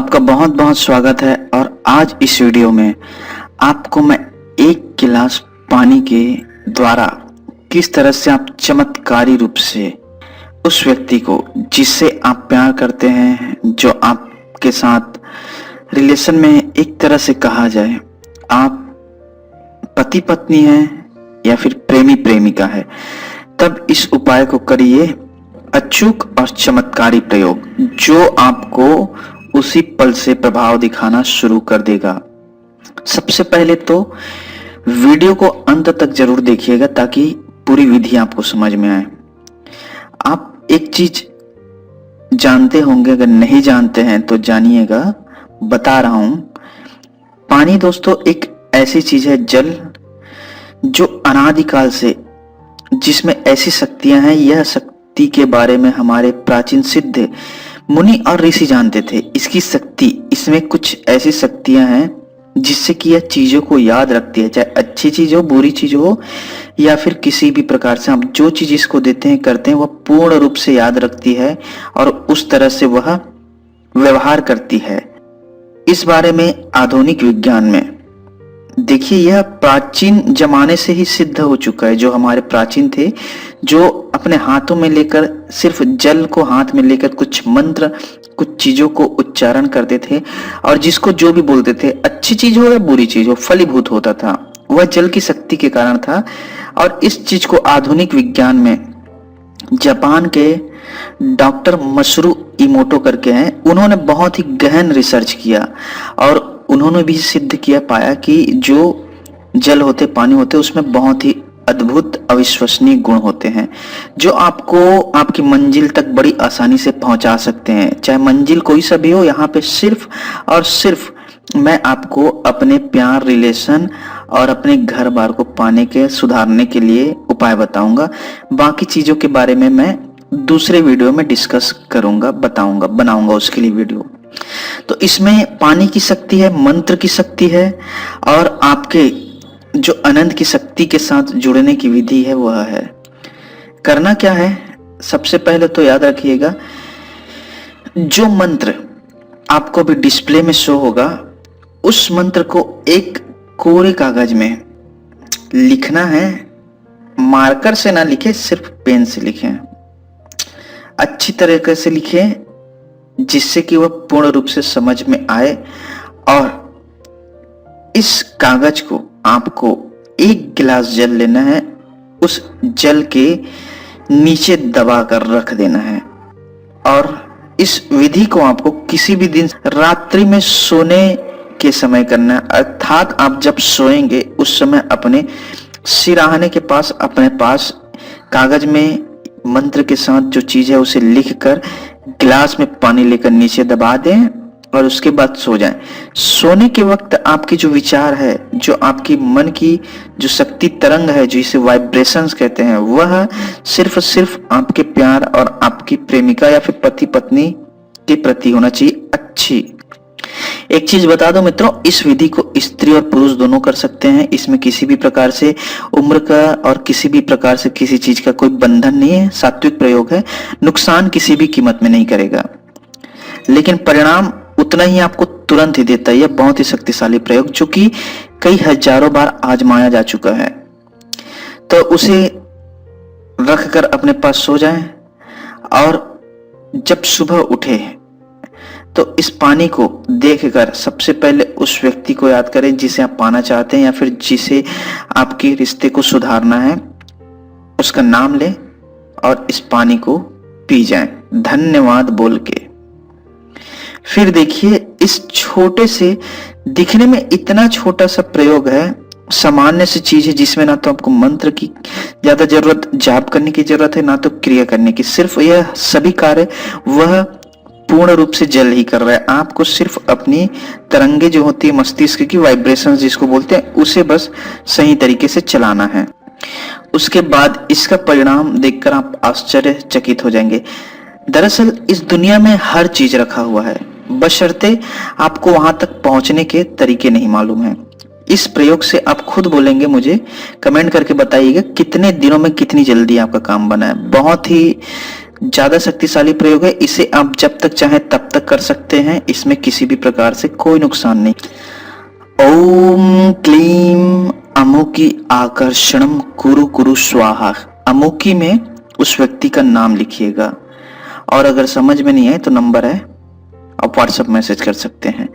आपका बहुत बहुत स्वागत है। और आज इस वीडियो में आपको मैं एक गिलास पानी के द्वारा किस तरह से आप चमत्कारी रूप से उस व्यक्ति को जिससे आप प्यार करते हैं, जो आपके साथ रिलेशन में एक तरह से कहा जाए आप पति पत्नी हैं या फिर प्रेमी प्रेमिका है, तब इस उपाय को करिए अचूक और चमत्कारी प्रयोग जो आपको उसी पल से प्रभाव दिखाना शुरू कर देगा। सबसे पहले तो वीडियो को अंत तक जरूर देखिएगा ताकि पूरी विधि आपको समझ में आए। आप एक चीज जानते होंगे, अगर नहीं जानते हैं तो जानिएगा, बता रहा हूं। पानी दोस्तों एक ऐसी चीज है, जल, जो अनादिकाल से जिसमें ऐसी शक्तियां हैं। यह शक्ति के बारे में हमारे प्राचीन सिद्ध मुनि और ऋषि जानते थे। इसकी शक्ति, इसमें कुछ ऐसी शक्तियां हैं जिससे कि यह चीजों को याद रखती है, चाहे अच्छी चीज हो, बुरी चीज हो, या फिर किसी भी प्रकार से हम जो चीज इसको देते हैं, करते हैं, वह पूर्ण रूप से याद रखती है और उस तरह से वह व्यवहार करती है। इस बारे में आधुनिक विज्ञान में देखिए, यह प्राचीन जमाने से ही सिद्ध हो चुका है। जो हमारे प्राचीन थे, जो अपने हाथों में लेकर, सिर्फ जल को हाथ में लेकर कुछ मंत्र, कुछ चीजों को उच्चारण करते थे और जिसको जो भी बोलते थे, अच्छी चीज हो या बुरी चीज हो, फलीभूत होता था। वह जल की शक्ति के कारण था। और इस चीज को आधुनिक विज्ञान में जापान के डॉक्टर मसरू इमोटो करके हैं, उन्होंने बहुत ही गहन रिसर्च किया और उन्होंने भी सिद्ध किया, पाया कि जो जल होते, पानी होते, उसमें बहुत ही अद्भुत अविश्वसनीय गुण होते हैं जो आपको आपकी मंजिल तक बड़ी आसानी से पहुंचा सकते हैं। चाहे मंजिल कोई सा भी हो, यहाँ पे सिर्फ और सिर्फ मैं आपको अपने प्यार, रिलेशन और अपने घर बार को पाने के, सुधारने के लिए उपाय बताऊंगा। बाकी चीजों के बारे में मैं दूसरे वीडियो में डिस्कस करूंगा, बताऊंगा, बनाऊंगा उसके लिए वीडियो। तो इसमें पानी की शक्ति है, मंत्र की शक्ति है और आपके जो अनंत की शक्ति के साथ जुड़ने की विधि है वह है। करना क्या है, सबसे पहले तो याद रखिएगा, जो मंत्र आपको भी डिस्प्ले में शो होगा, उस मंत्र को एक कोरे कागज में लिखना है। मार्कर से ना लिखे, सिर्फ पेन से लिखें, अच्छी तरीके से लिखें जिससे कि वह पूर्ण रूप से समझ में आए। और इस कागज को आपको एक गिलास जल लेना है, उस जल के नीचे दबा कर रख देना है। और इस विधि को आपको किसी भी दिन रात्रि में सोने के समय करना है, अर्थात आप जब सोएंगे उस समय अपने सिराहने के पास, अपने पास कागज में मंत्र के साथ जो चीज है उसे लिखकर गिलास में पानी लेकर नीचे दबा दें और उसके बाद सो जाएं। सोने के वक्त आपके जो विचार है, जो आपकी मन की जो शक्ति तरंग है, जिसे वाइब्रेशंस कहते हैं, वह सिर्फ आपके प्यार और आपकी प्रेमिका या फिर पति पत्नी के प्रति होना चाहिए अच्छी। एक चीज बता दो मित्रों, इस विधि को स्त्री और पुरुष दोनों कर सकते हैं। इसमें किसी भी प्रकार से उम्र का और किसी भी प्रकार से किसी चीज का कोई बंधन नहीं है। सात्विक प्रयोग है, नुकसान किसी भी कीमत में नहीं करेगा, लेकिन परिणाम उतना ही आपको तुरंत ही देता है। यह बहुत ही शक्तिशाली प्रयोग जो कि कई हजारों बार आजमाया जा चुका है। तो उसे रखकर अपने पास सो जाएं और जब सुबह उठे तो इस पानी को देखकर सबसे पहले उस व्यक्ति को याद करें जिसे आप पाना चाहते हैं या फिर जिसे आपके रिश्ते को सुधारना है, उसका नाम लें और इस पानी को पी जाएं धन्यवाद बोल के। फिर देखिए, इस छोटे से, दिखने में इतना छोटा सा प्रयोग है, सामान्य सी चीज है जिसमें ना तो आपको मंत्र की ज्यादा जरूरत, जाप करने की जरूरत है, ना तो क्रिया करने की। सिर्फ यह सभी कार्य वह पूर्ण रूप से जल ही कर रहा है। आपको सिर्फ अपनी तरंगे जो होती है मस्तिष्क की, वाइब्रेशन जिसको बोलते हैं, उसे बस सही तरीके से चलाना है। उसके बाद इसका परिणाम देखकर आप आश्चर्यचकित हो जाएंगे। दरअसल इस दुनिया में हर चीज रखा हुआ है, बशर्ते आपको वहां तक पहुंचने के तरीके नहीं मालूम है। इस प्रयोग से आप खुद बोलेंगे, मुझे कमेंट करके बताइएगा कितने दिनों में कितनी जल्दी आपका काम बना है। बहुत ही ज्यादा शक्तिशाली प्रयोग है, इसे आप जब तक चाहे तब तक कर सकते हैं, इसमें किसी भी प्रकार से कोई नुकसान नहीं। ओम क्लीम अमुकी आकर्षणम कुरु कुरु स्वाहा। अमुकी में उस व्यक्ति का नाम लिखिएगा, और अगर समझ में नहीं आए तो नंबर है, आप व्हाट्सएप मैसेज कर सकते हैं।